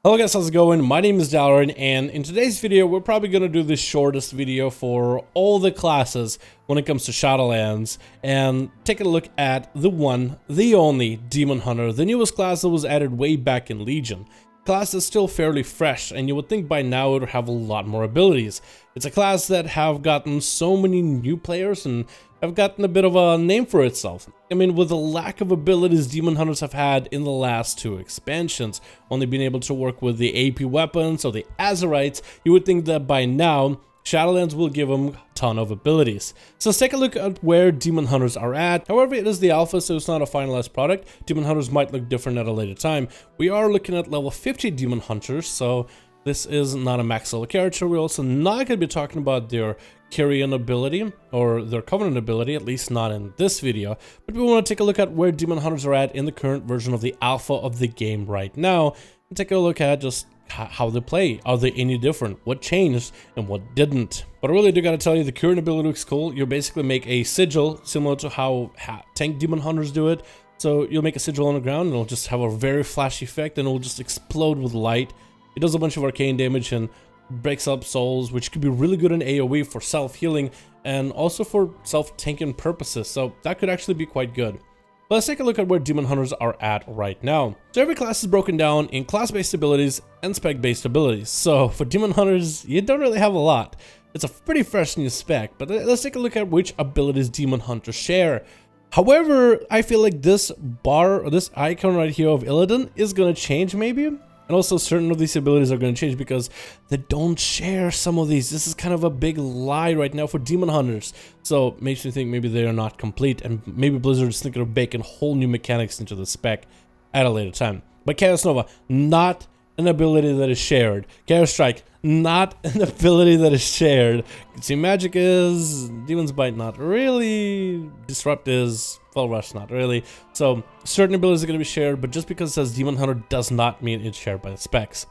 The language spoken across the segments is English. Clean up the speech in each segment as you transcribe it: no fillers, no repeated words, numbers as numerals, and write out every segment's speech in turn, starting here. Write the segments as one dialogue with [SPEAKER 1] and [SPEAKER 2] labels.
[SPEAKER 1] Hello guys, how's it going? My name is Dalaran, and in today's video we're probably going to do the shortest video for all the classes when it comes to Shadowlands and take a look at the one, the only Demon Hunter, the newest class that was added way back in Legion. The class is still fairly fresh, and you would think by now it would have a lot more abilities. It's a class that have gotten so many new players and have gotten a bit of a name for itself. I mean, with the lack of abilities Demon Hunters have had in the last two expansions, only being able to work with the AP weapons or the Azerites, you would think that by now, Shadowlands will give them a ton of abilities. So let's take a look at where Demon Hunters are at. However, it is the alpha, so it's not a finalized product. Demon Hunters might look different at a later time. We are looking at level 50 Demon Hunters, so this is not a max level character. We're also not going to be talking about their Carrion ability or their Covenant ability, at least not in this video. But we want to take a look at where Demon Hunters are at in the current version of the alpha of the game right now, and take a look at just how they play. Are they any different? What changed and what didn't? But I really do gotta tell you, the current ability looks cool. You basically make a sigil similar to how tank Demon Hunters do it. So you'll make a sigil on the ground and it'll just have a very flashy effect and it'll just explode with light. It does a bunch of arcane damage and breaks up souls, which could be really good in AoE for self-healing and also for self-tanking purposes, so that could actually be quite good. But let's take a look at where Demon Hunters are at right now. So every class is broken down in class-based abilities and spec-based abilities. So for Demon Hunters, you don't really have a lot. It's a pretty fresh new spec, but let's take a look at which abilities Demon Hunters share. However, I feel like this bar, or this icon right here of Illidan is gonna change maybe. And also certain of these abilities are going to change because they don't share some of these. This is kind of a big lie right now for Demon Hunters. So makes me think maybe they are not complete and maybe Blizzard is thinking of baking whole new mechanics into the spec at a later time. But Chaos Nova, not an ability that is shared. Chaos Strike, not an ability that is shared. See, Magic is, Demon's Bite not really, Disrupt is, Fell Rush not really. So certain abilities are going to be shared, but just because it says Demon Hunter does not mean it's shared by the specs.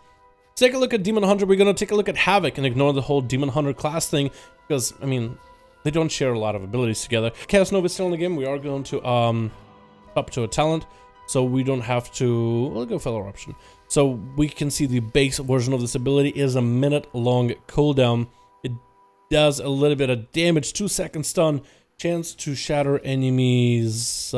[SPEAKER 1] Let's take a look at Demon Hunter. We're going to take a look at Havoc and ignore the whole Demon Hunter class thing because, I mean, they don't share a lot of abilities together. Chaos Nova is still in the game. We are going to up to a talent, so we don't have to, we'll go Fell Eruption. So we can see the base version of this ability is a minute-long cooldown. It does a little bit of damage, 2-second stun, chance to shatter enemies'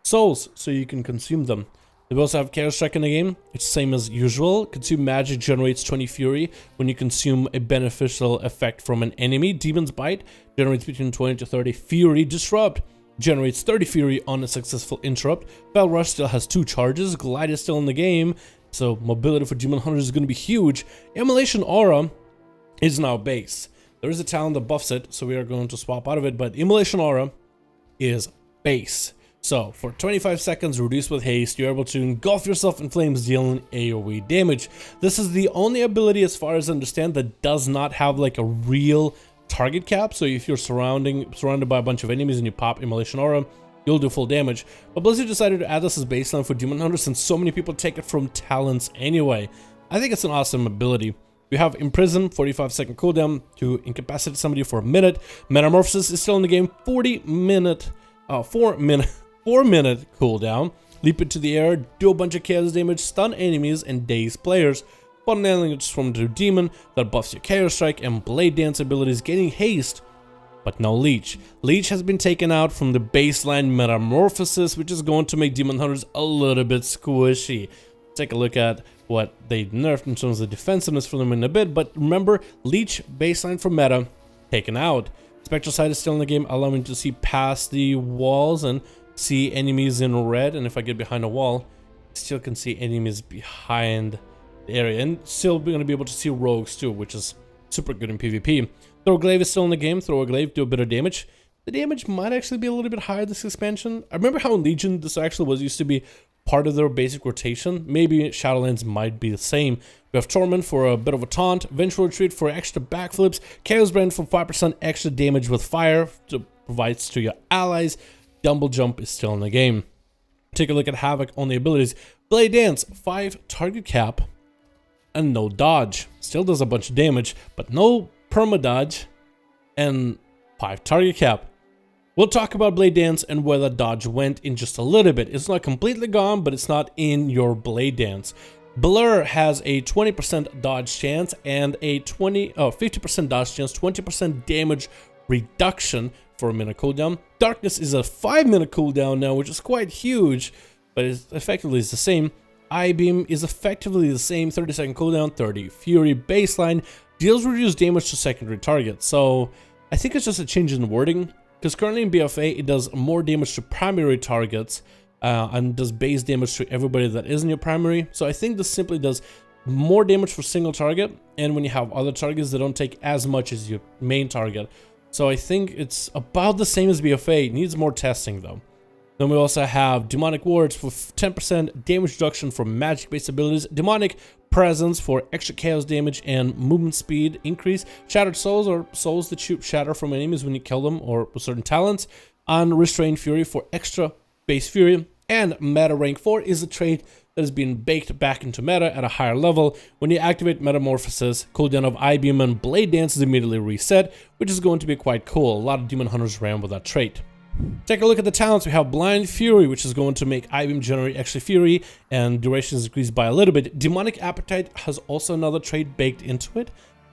[SPEAKER 1] souls so you can consume them. We also have Chaos Strike in the game. It's same as usual. Consume magic generates 20 fury when you consume a beneficial effect from an enemy. Demon's Bite generates between 20 to 30 fury. Disrupt generates 30 fury on a successful interrupt. Fell Rush still has 2 charges. Glide is still in the game, so mobility for Demon Hunters is going to be huge. Immolation Aura is now base. There is a talent that buffs it, so we are going to swap out of it, but Immolation Aura is base. So for 25 seconds, reduced with haste, you're able to engulf yourself in flames, dealing AoE damage. This is the only ability, as far as I understand, that does not have like a real target cap. So if you're surrounded by a bunch of enemies and you pop Immolation Aura, you'll do full damage. But Blizzard decided to add this as baseline for Demon Hunters since so many people take it from talents anyway. I think it's an awesome ability. We have Imprison, 45-second cooldown to incapacitate somebody for a minute. Metamorphosis is still in the game, 4-minute cooldown. Leap into the air, do a bunch of chaos damage, stun enemies, and daze players. Funneling it from the demon that buffs your Chaos Strike and Blade Dance abilities, getting haste, but no Leech. Leech has been taken out from the baseline Metamorphosis, which is going to make Demon Hunters a little bit squishy. Take a look at what they nerfed in terms of defensiveness for them in a bit, but remember, Leech baseline for meta taken out. Spectral Sight is still in the game, allowing me to see past the walls and see enemies in red, and if I get behind a wall, I still can see enemies behind the area, and still going to be able to see rogues too, which is super good in PvP. Throw a Glaive is still in the game. Throw a Glaive, do a bit of damage. The damage might actually be a little bit higher this expansion. I remember how in Legion this actually used to be part of their basic rotation. Maybe Shadowlands might be the same. We have Torment for a bit of a taunt, Vengeful Retreat for extra backflips, Chaos Brand for 5% extra damage with fire to provides to your allies. Dumble Jump is still in the game. Take a look at Havoc on the abilities. Blade Dance, 5 target cap and no dodge. Still does a bunch of damage, but no perma dodge and 5 target cap. We'll talk about Blade Dance and where the dodge went in just a little bit. It's not completely gone, but it's not in your Blade Dance. Blur has a 20% dodge chance and a 50% dodge chance, 20% damage reduction for a minute cooldown. Darkness is a 5-minute cooldown now, which is quite huge, but it's effectively the same. I-Beam is effectively the same, 30-second cooldown, 30 Fury baseline, deals reduced damage to secondary targets. So I think it's just a change in wording, because currently in BFA it does more damage to primary targets, and does base damage to everybody that isn't your primary. So I think this simply does more damage for single target, and when you have other targets that don't take as much as your main target. So I think it's about the same as BFA. It needs more testing though. Then we also have Demonic Wards for 10% damage reduction for magic based abilities, Demonic Presence for extra chaos damage and movement speed increase, Shattered Souls or souls that shoot shatter from enemies when you kill them or with certain talents, Unrestrained Fury for extra base fury. And Meta Rank 4 is a trait that has been baked back into meta at a higher level. When you activate Metamorphosis, cooldown of I-Beam and Blade Dance is immediately reset, which is going to be quite cool. A lot of Demon Hunters ran with that trait. Take a look at the talents. We have Blind Fury, which is going to make I-Beam generate extra fury, and duration is increased by a little bit. Demonic Appetite has also another trait baked into it.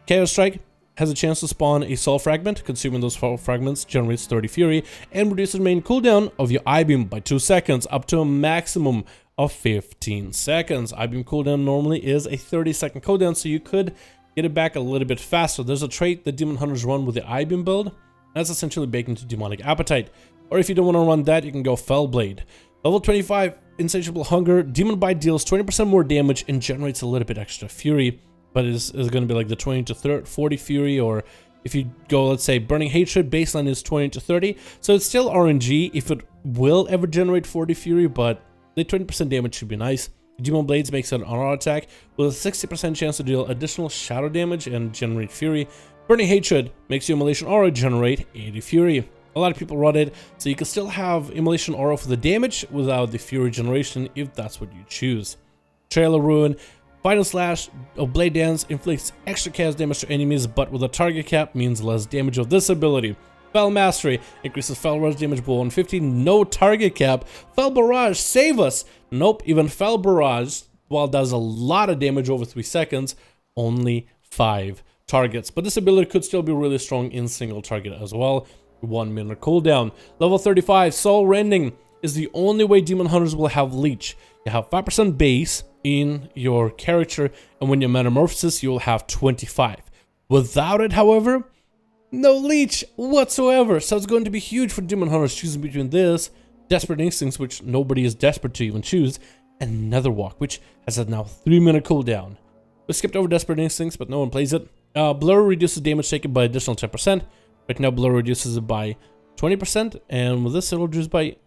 [SPEAKER 1] Chaos Strike has a chance to spawn a soul fragment. Consuming those soul fragments generates 30 fury and reduces main cooldown of your I-Beam by 2 seconds up to a maximum of 15 seconds. I-Beam cooldown normally is a 30-second cooldown, so you could get it back a little bit faster. There's a trait that Demon Hunters run with the I-Beam build. That's essentially baked into Demonic Appetite. Or if you don't want to run that, you can go Fellblade. Level 25, Insatiable Hunger. Demon Bite deals 20% more damage and generates a little bit extra fury, but is going to be like the 20 to 40 fury, or if you go, let's say, Burning Hatred, baseline is 20 to 30. So it's still RNG if it will ever generate 40 fury, but the 20% damage should be nice. Demon Blades makes it an auto attack with a 60% chance to deal additional shadow damage and generate fury. Burning Hatred makes your Immolation Aura generate 80 fury. A lot of people run it, so you can still have Immolation Aura for the damage without the fury generation if that's what you choose. Trail of Ruin. Final Slash of Blade Dance inflicts extra chaos damage to enemies, but with a target cap means less damage of this ability. Fell Mastery increases Fell Rush damage by 150, no target cap. Fell Barrage, save us! Nope, even Fell Barrage, while does a lot of damage over 3 seconds, only 5 targets. But this ability could still be really strong in single target as well. 1 minute cooldown. Level 35, Soul Rending is the only way Demon Hunters will have Leech. You have 5% base in your character, and when you Metamorphosis, you'll have 25. Without it, however, no Leech whatsoever. So it's going to be huge for Demon Hunters choosing between this, Desperate Instincts, which nobody is desperate to even choose, and Netherwalk, which has a now 3-minute cooldown. We skipped over Desperate Instincts, but no one plays it. Blur reduces damage taken by additional 10%. Right now, Blur reduces it by 20%, and with this, it'll reduce by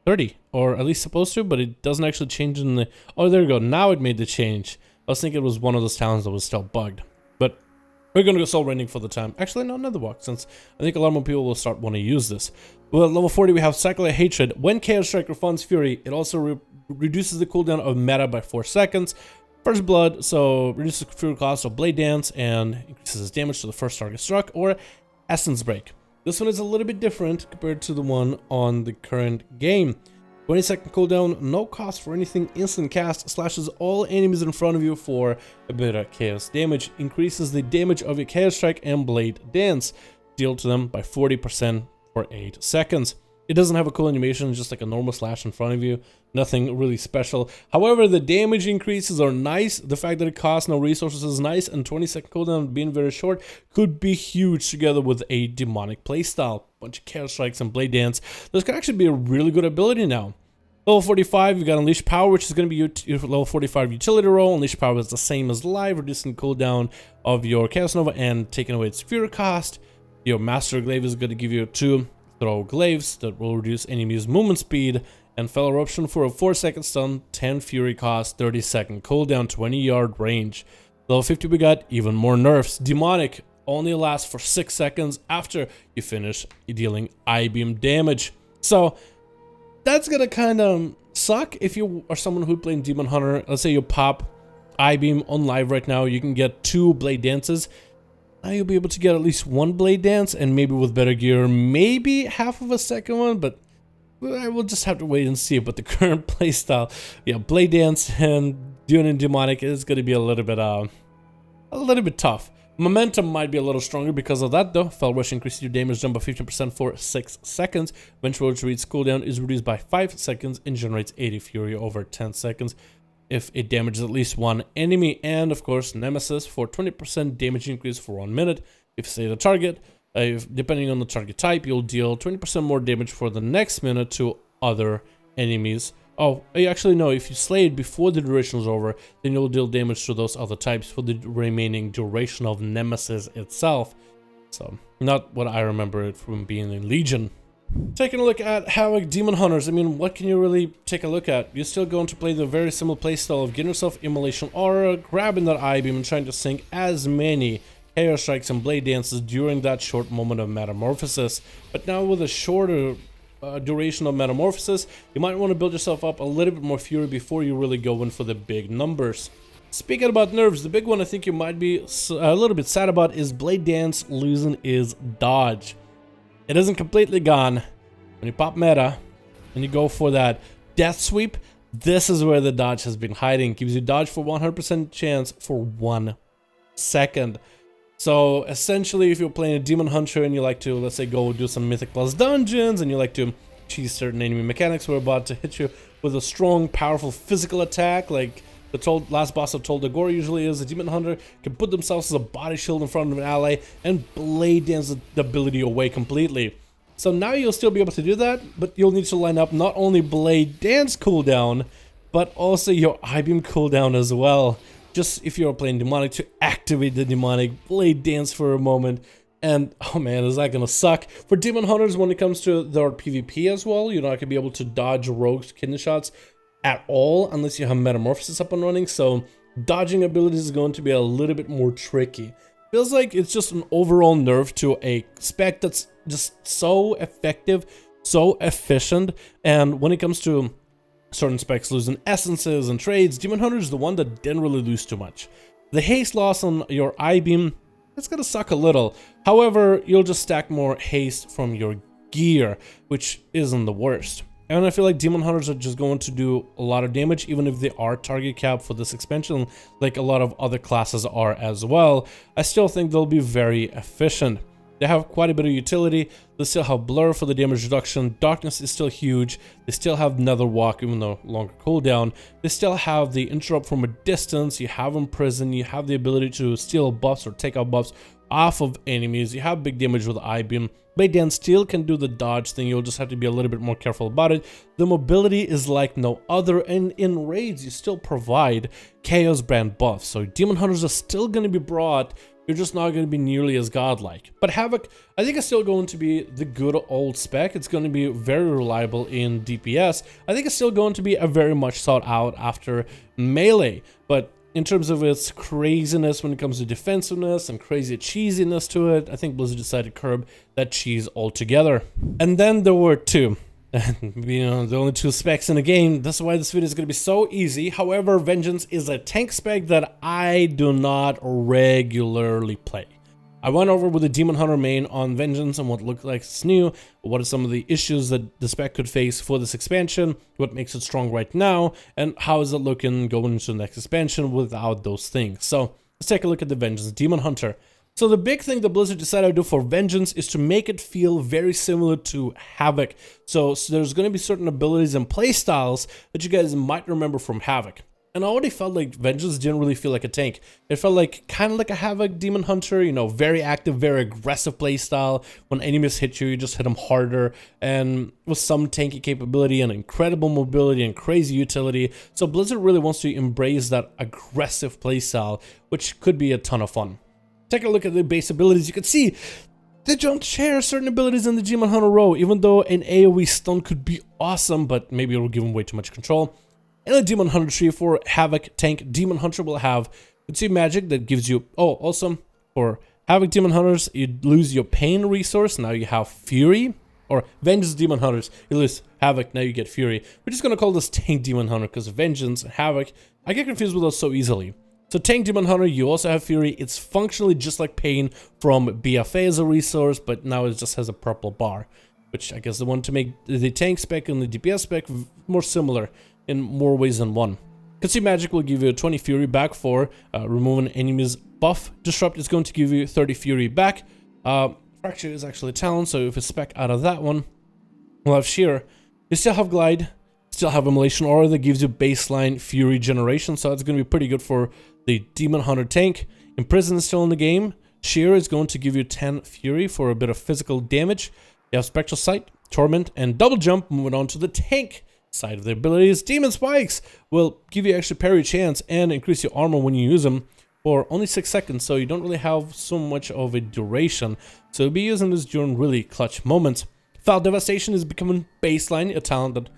[SPEAKER 1] 30, or at least supposed to, but it doesn't actually change in the... Oh, there we go. Now it made the change. I was thinking it was one of those talents that was still bugged. But we're going to go Soul Rending for the time. Actually, no, Netherwalk, since I think a lot more people will start wanting to use this. Well, at level 40, we have Cycle of Hatred. When Chaos Strike refunds Fury, it also reduces the cooldown of Meta by 4 seconds. First Blood, so reduces the fury cost of Blade Dance and increases damage to the first target struck, or Essence Break. This one is a little bit different compared to the one on the current game. 20-second cooldown, no cost for anything, instant cast, slashes all enemies in front of you for a bit of chaos damage, increases the damage of your Chaos Strike and Blade Dance, deal to them by 40% for 8 seconds. It doesn't have a cool animation, it's just like a normal slash in front of you. Nothing really special. However, the damage increases are nice. The fact that it costs no resources is nice, and 20-second cooldown being very short could be huge together with a demonic playstyle. Bunch of Chaos Strikes and Blade Dance. This could actually be a really good ability now. Level 45, you got Unleash Power, which is going to be your level 45 utility role. Unleash Power is the same as Live, reducing cooldown of your Chaos Nova and taking away its fury cost. Your Master Glaive is going to give you 2 throw glaives that will reduce enemies' movement speed, and Fell Eruption for a 4-second stun, 10 fury cost, 30-second cooldown, 20-yard range. Level 50, we got even more nerfs. Demonic only lasts for 6 seconds after you finish dealing I-Beam damage. So that's gonna kind of suck if you are someone who's playing Demon Hunter. Let's say you pop I-Beam on live right now, you can get 2 Blade Dances. Now you'll be able to get at least 1 Blade Dance, and maybe with better gear, maybe half of a second one, but I will just have to wait and see. But the current playstyle, yeah, Blade Dance and doing in Demonic is going to be a little bit tough. Momentum might be a little stronger because of that though. Fell Rush increases your damage done by 15% for 6 seconds. Vengeful Retreat's cooldown is reduced by 5 seconds and generates 80 fury over 10 seconds. If it damages at least one enemy, and of course Nemesis for 20% damage increase for 1 minute. If you slay the target, depending on the target type, you'll deal 20% more damage for the next minute to other enemies. Oh, actually no, if you slay it before the duration is over, then you'll deal damage to those other types for the remaining duration of Nemesis itself. So, not what I remember it from being in Legion. Taking a look at Havoc Demon Hunters, I mean, what can you really take a look at? You're still going to play the very similar playstyle of getting yourself Immolation Aura, grabbing that I-Beam and trying to sink as many Chaos Strikes and Blade Dances during that short moment of Metamorphosis. But now with a shorter duration of Metamorphosis, you might want to build yourself up a little bit more fury before you really go in for the big numbers. Speaking about nerfs, the big one I think you might be a little bit sad about is Blade Dance losing its dodge. It isn't completely gone. When you pop meta and you go for that death sweep, this is where the dodge has been hiding. Gives you dodge for 100% chance for 1 second. So essentially, if you're playing a Demon Hunter and you like to, let's say, go do some Mythic Plus dungeons and you like to cheese certain enemy mechanics who are about to hit you with a strong, powerful physical attack, like the last boss of Tol Dagor usually is, a Demon Hunter can put themselves as a body shield in front of an ally and Blade Dance the ability away completely. So now you'll still be able to do that, but you'll need to line up not only Blade Dance cooldown, but also your I-Beam cooldown as well. Just if you're playing Demonic, to activate the Demonic, Blade Dance for a moment, and oh man, is that gonna suck. For Demon Hunters, when it comes to their PvP as well, you're not gonna be able to dodge rogues kidney shots at all unless you have Metamorphosis up and running, so dodging abilities is going to be a little bit more tricky. Feels like it's just an overall nerf to a spec that's just so effective, so efficient, and when it comes to certain specs losing essences and trades, Demon Hunter is the one that didn't really lose too much. The haste loss on your I-Beam, it's gonna suck a little. However, you'll just stack more haste from your gear, which isn't the worst. And I feel like Demon Hunters are just going to do a lot of damage, even if they are target capped for this expansion, like a lot of other classes are as well. I still think they'll be very efficient. They have quite a bit of utility. They still have Blur for the damage reduction. Darkness is still huge. They still have Nether Walk, even though longer cooldown. They still have the Interrupt from a distance. You have Imprison. You have the ability to steal buffs or take out buffs off of enemies. You have big damage with I-Beam. Blade Dance still can do the dodge thing. You'll just have to be a little bit more careful about it. The mobility is like no other, and in raids you still provide Chaos Brand buffs. So Demon Hunters are still going to be broad. You're just not going to be nearly as godlike. But Havoc, I think, is still going to be the good old spec. It's going to be very reliable in DPS. I think it's still going to be a very much sought out after melee. But in terms of its craziness when it comes to defensiveness and crazy cheesiness to it, I think Blizzard decided to curb that cheese altogether. And then there were two. You know, the only two specs in the game. That's why this video is going to be so easy. However, Vengeance is a tank spec that I do not regularly play. I went over with the Demon Hunter main on Vengeance and what looked like it's new, what are some of the issues that the spec could face for this expansion, what makes it strong right now, and how is it looking going into the next expansion without those things. So let's take a look at the Vengeance Demon Hunter. So the big thing that Blizzard decided to do for Vengeance is to make it feel very similar to Havoc. So there's going to be certain abilities and playstyles that you guys might remember from Havoc. And I already felt like Vengeance didn't really feel like a tank. It felt like kind of like a Havoc Demon Hunter, you know, very active, very aggressive playstyle. When enemies hit you, you just hit them harder, and with some tanky capability and incredible mobility and crazy utility. So Blizzard really wants to embrace that aggressive playstyle, which could be a ton of fun. Take a look at the base abilities. You can see they don't share certain abilities in the Demon Hunter row, even though an AoE stun could be awesome, but maybe it'll give them way too much control. In the Demon Hunter tree for Havoc tank, Demon Hunter will have Consume Magic that gives you, oh, also for Havoc Demon Hunters, you lose your Pain resource, now you have Fury. Or Vengeance Demon Hunters, you lose Havoc, now you get Fury. We're just gonna call this Tank Demon Hunter because Vengeance and Havoc, I get confused with those so easily. So Tank Demon Hunter, you also have Fury. It's functionally just like Pain from BFA as a resource, but now it just has a purple bar, which I guess they want to make the tank spec and the DPS spec more similar in more ways than one. Consume Magic will give you 20 Fury back for removing enemy's buff. Disrupt is going to give you 30 Fury back. Fracture is actually a talent, so if it's spec out of that one, we'll have Shear. You still have Glide, still have Immolation Aura that gives you baseline Fury generation, so that's going to be pretty good for the Demon Hunter tank. Imprison is still in the game. Shear is going to give you 10 Fury for a bit of physical damage. You have Spectral Sight, Torment, and Double Jump. Moving on to the tank side of the abilities, Demon Spikes will give you extra parry chance and increase your armor when you use them for only 6 seconds, so you don't really have so much of a duration. So you'll be using this during really clutch moments. Foul Devastation is becoming baseline, a talent that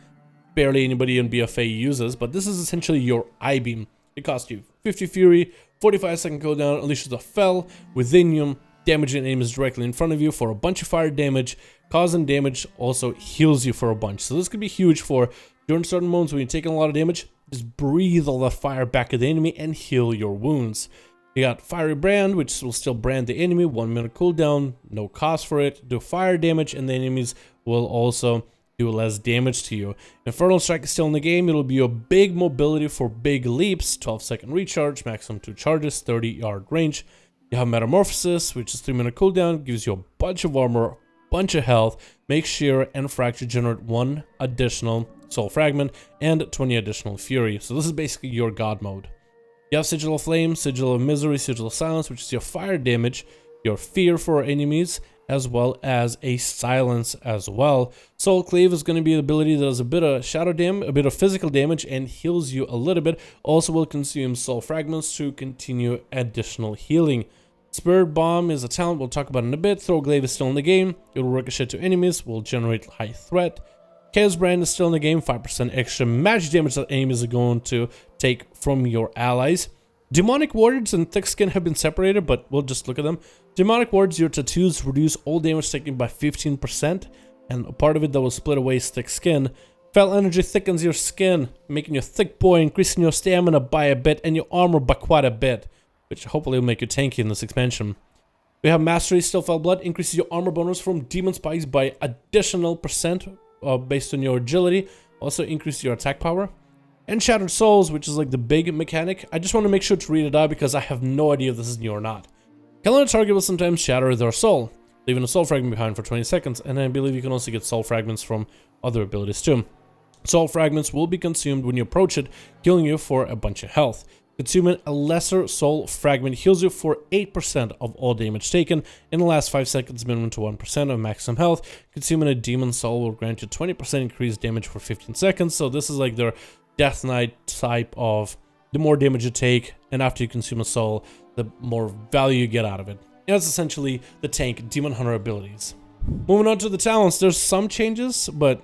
[SPEAKER 1] barely anybody in BFA uses, but this is essentially your I-Beam. It costs you 50 Fury, 45-second cooldown, unleashes a Fel within you, damaging enemies directly in front of you for a bunch of fire damage. Causing damage also heals you for a bunch. So this could be huge for during certain moments when you're taking a lot of damage, just breathe all the fire back at the enemy and heal your wounds. You got Fiery Brand, which will still brand the enemy, 1 minute cooldown, no cost for it, do fire damage, and the enemies will also do less damage to you. Infernal Strike is still in the game. It'll be a big mobility for big leaps, 12-second recharge, maximum 2 charges, 30-yard range. You have Metamorphosis, which is 3-minute cooldown, gives you a bunch of armor, bunch of health, make Shear and Fracture generate 1 additional Soul Fragment and 20 additional Fury. So this is basically your God mode. You have Sigil of Flame, Sigil of Misery, Sigil of Silence, which is your fire damage, your fear for enemies, as well as a silence as well. Soul Cleave is going to be an ability that does a bit of shadow damage, a bit of physical damage, and heals you a little bit. Also will consume Soul Fragments to continue additional healing. Spirit Bomb is a talent we'll talk about in a bit. Throw Glaive is still in the game. It will ricochet to enemies, will generate high threat. Chaos Brand is still in the game, 5% extra magic damage that enemies are going to take from your allies. Demonic Wards and Thick Skin have been separated, but we'll just look at them. Demonic Wards, your tattoos reduce all damage taken by 15%, and a part of it that will split away is Thick Skin. Fel Energy thickens your skin, making you a thick boy, increasing your stamina by a bit, and your armor by quite a bit, which hopefully will make you tanky in this expansion. We have Mastery, Still Fel Blood, increases your armor bonus from Demon Spikes by additional percent based on your agility, also increases your attack power. And Shattered Souls, which is like the big mechanic. I just want to make sure to read it out because I have no idea if this is new or not. Killing a target will sometimes shatter their soul, leaving a soul fragment behind for 20 seconds, and I believe you can also get soul fragments from other abilities too. Soul fragments will be consumed when you approach it, killing you for a bunch of health. Consuming a lesser soul fragment heals you for 8% of all damage taken in the last 5 seconds, minimum to 1% of maximum health. Consuming a demon soul will grant you 20% increased damage for 15 seconds, so this is like their Death Knight type of the more damage you take, and after you consume a soul, the more value you get out of it. And that's essentially the tank Demon Hunter abilities. Moving on to the talents, there's some changes, but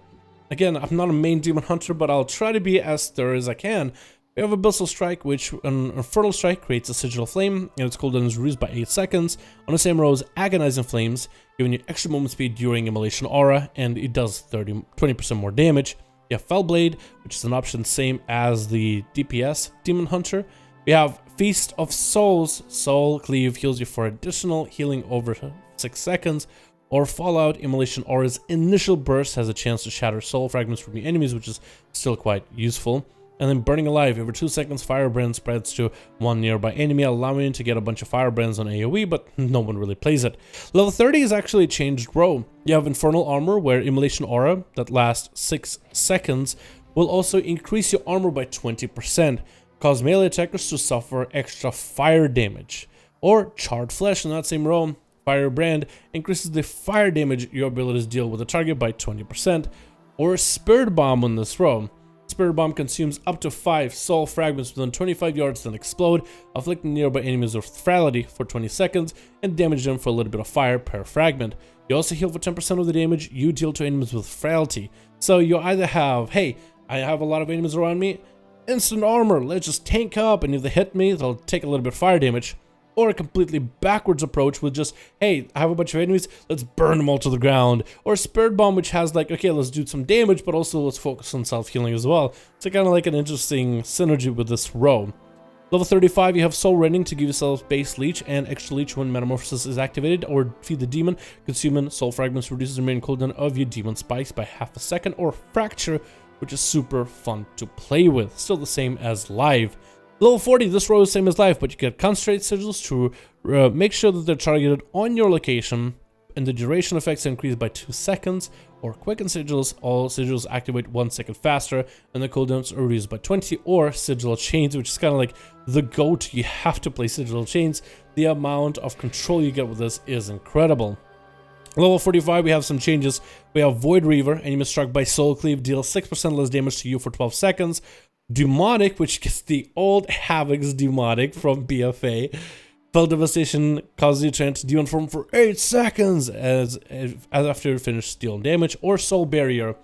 [SPEAKER 1] again, I'm not a main Demon Hunter, but I'll try to be as thorough as I can. We have Abyssal Strike, which an Infernal Strike creates a Sigil of Flame, and its cooldown is reduced by 8 seconds. On the same row as Agonizing Flames, giving you extra movement speed during Immolation Aura, and it does 20% more damage. You have Fel Blade, which is an option same as the DPS Demon Hunter. We have Feast of Souls, Soul Cleave heals you for additional healing over 6 seconds. Or Fallout, Immolation Aura's initial burst has a chance to shatter soul fragments from your enemies, which is still quite useful. And then Burning Alive, every 2 seconds, Firebrand spreads to one nearby enemy, allowing you to get a bunch of Firebrands on AoE, but no one really plays it. Level 30 is actually a changed row. You have Infernal Armor, where Immolation Aura, that lasts 6 seconds, will also increase your armor by 20%, cause melee attackers to suffer extra fire damage. Or Charred Flesh in that same row, Firebrand increases the fire damage your abilities deal with the target by 20%. Or Spirit Bomb on this row. Spirit Bomb consumes up to 5 soul fragments within 25 yards, then explode, afflicting nearby enemies with Frailty for 20 seconds, and damage them for a little bit of fire per fragment. You also heal for 10% of the damage you deal to enemies with Frailty. So you either have, hey, I have a lot of enemies around me, instant armor, let's just tank up, and if they hit me, they'll take a little bit of fire damage. Or a completely backwards approach with just, hey, I have a bunch of enemies, let's burn them all to the ground. Or Spirit Bomb, which has like, okay, let's do some damage, but also let's focus on self-healing as well. So kind of like an interesting synergy with this row. Level 35, you have Soul Rending to give yourself base leech and extra leech when Metamorphosis is activated, or Feed the Demon. Consuming soul fragments reduces the remaining cooldown of your demon spikes by half a second. Or Fracture, which is super fun to play with. Still the same as live. Level 40, this row is same as live, but you get concentrate sigils to make sure that they're targeted on your location, and the duration effects increase by 2 seconds, or quicken sigils, all sigils activate 1 second faster, and the cooldowns are reduced by 20, or sigil chains, which is kind of like the go-to. You have to play sigil chains. The amount of control you get with this is incredible. Level 45, we have some changes. We have Void Reaver, enemy struck by Soul Cleave, deals 6% less damage to you for 12 seconds. Demonic, which gets the old Havoc's Demonic from BFA. Fell Devastation causes you to enter Demon form for 8 seconds as after you finish dealing damage. Or Soul Barrier,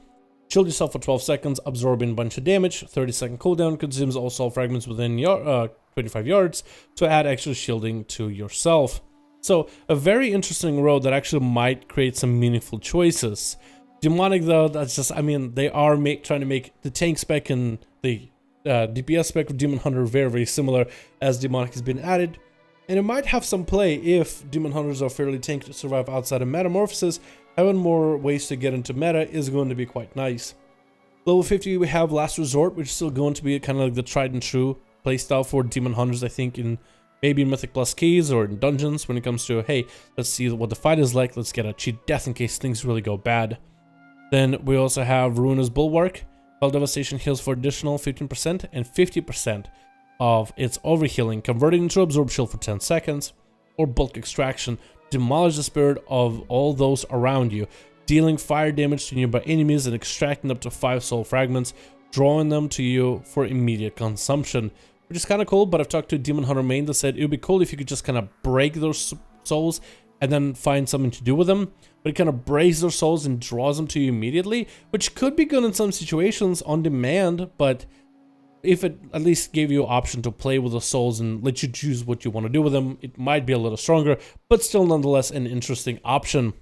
[SPEAKER 1] shield yourself for 12 seconds, absorbing a bunch of damage. 30-second cooldown, consumes all soul fragments within your 25 yards to add extra shielding to yourself. So a very interesting road that actually might create some meaningful choices. Demonic though, that's just, I mean, they are trying to make the tank spec and the DPS spec of Demon Hunter very, very similar as Demonic has been added. And it might have some play if Demon Hunters are fairly tanky to survive outside of Metamorphosis. Having more ways to get into meta is going to be quite nice. Level 50, we have Last Resort, which is still going to be kind of like the tried and true playstyle for Demon Hunters, I think, in maybe in Mythic Plus keys or in dungeons when it comes to, hey, let's see what the fight is like, let's get a cheat death in case things really go bad. Then we also have Ruinous Bulwark. Fell Devastation heals for additional 15% and 50% of its overhealing, converting into Absorb Shield for 10 seconds. Or Bulk Extraction, demolish the spirit of all those around you, dealing fire damage to nearby enemies and extracting up to 5 soul fragments, drawing them to you for immediate consumption. Which is kind of cool, but I've talked to a Demon Hunter main that said it would be cool if you could just kind of break those souls and then find something to do with them. But it kind of breaks their souls and draws them to you immediately, which could be good in some situations on demand, but if it at least gave you an option to play with the souls and let you choose what you want to do with them, it might be a little stronger, but still nonetheless an interesting option.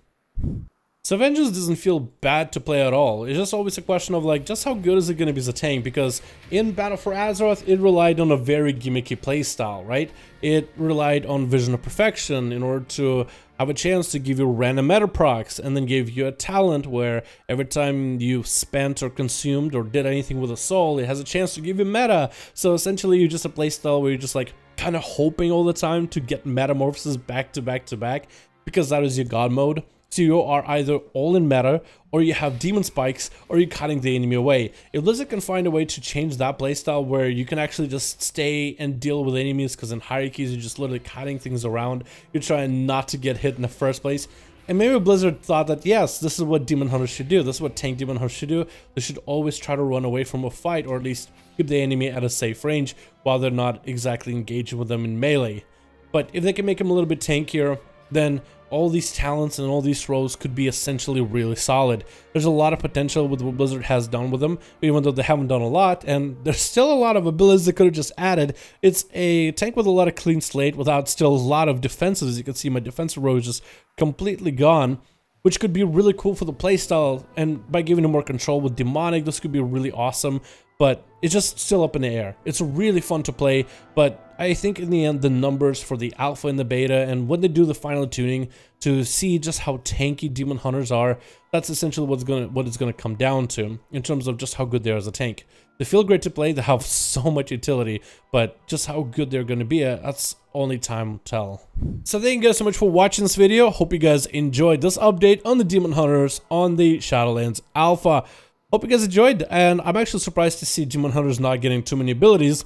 [SPEAKER 1] So Vengeance doesn't feel bad to play at all. It's just always a question of like, just how good is it going to be as a tank? Because in Battle for Azeroth, it relied on a very gimmicky playstyle, right? It relied on Vision of Perfection in order to have a chance to give you random meta procs, and then gave you a talent where every time you spent or consumed or did anything with a soul, it has a chance to give you meta. So essentially you're just a playstyle where you're just like kind of hoping all the time to get metamorphosis back to back to back, because that is your god mode. So you are either all in meta, or you have demon spikes, or you're cutting the enemy away. If Blizzard can find a way to change that playstyle where you can actually just stay and deal with enemies, because in hierarchies you're just literally cutting things around, you're trying not to get hit in the first place. And maybe Blizzard thought that, yes, this is what Demon Hunters should do, this is what tank Demon Hunters should do. They should always try to run away from a fight, or at least keep the enemy at a safe range while they're not exactly engaging with them in melee. But if they can make them a little bit tankier, then all these talents and all these roles could be essentially really solid. There's a lot of potential with what Blizzard has done with them, even though they haven't done a lot, and there's still a lot of abilities they could have just added. It's a tank with a lot of clean slate without still a lot of defenses. As you can see, my defensive row is just completely gone, which could be really cool for the playstyle, and by giving them more control with Demonic, this could be really awesome, but it's just still up in the air. It's really fun to play, but I think in the end, the numbers for the alpha and the beta, and when they do the final tuning to see just how tanky Demon Hunters are, that's essentially what it's gonna come down to in terms of just how good they are as a tank. They feel great to play, they have so much utility, but just how good they're gonna be, that's only time will tell. So thank you guys so much for watching this video. Hope you guys enjoyed this update on the Demon Hunters on the Shadowlands alpha. Hope you guys enjoyed, and I'm actually surprised to see Demon Hunters not getting too many abilities,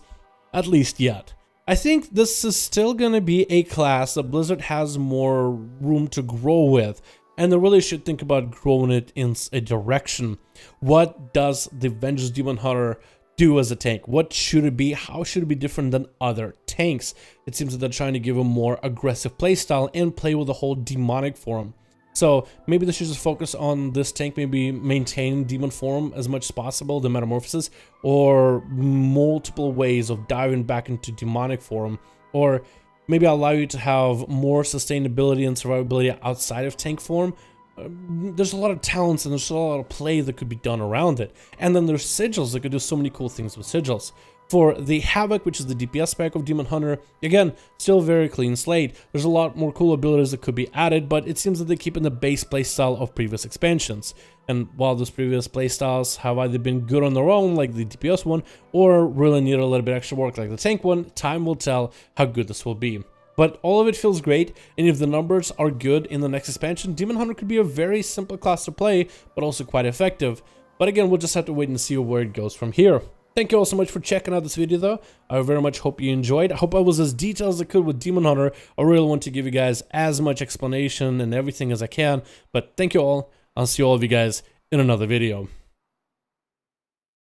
[SPEAKER 1] at least yet. I think this is still going to be a class that Blizzard has more room to grow with, and they really should think about growing it in a direction. What does the Vengeance Demon Hunter do as a tank? What should it be? How should it be different than other tanks? It seems that they're trying to give a more aggressive playstyle and play with the whole demonic form. So maybe they should just focus on this tank, maybe maintain demon form as much as possible, the metamorphosis, or multiple ways of diving back into demonic form, or maybe allow you to have more sustainability and survivability outside of tank form. There's a lot of talents and there's a lot of play that could be done around it. And then there's sigils that could do so many cool things with sigils. For the Havoc, which is the DPS spec of Demon Hunter, again, still very clean slate. There's a lot more cool abilities that could be added, but it seems that they keep in the base playstyle of previous expansions. And while those previous playstyles have either been good on their own, like the DPS one, or really need a little bit extra work, like the tank one, time will tell how good this will be. But all of it feels great, and if the numbers are good in the next expansion, Demon Hunter could be a very simple class to play, but also quite effective. But again, we'll just have to wait and see where it goes from here. Thank you all so much for checking out this video though. I very much hope you enjoyed. I hope I was as detailed as I could with Demon Hunter. I really want to give you guys as much explanation and everything as I can. But thank you all. I'll see all of you guys in another video.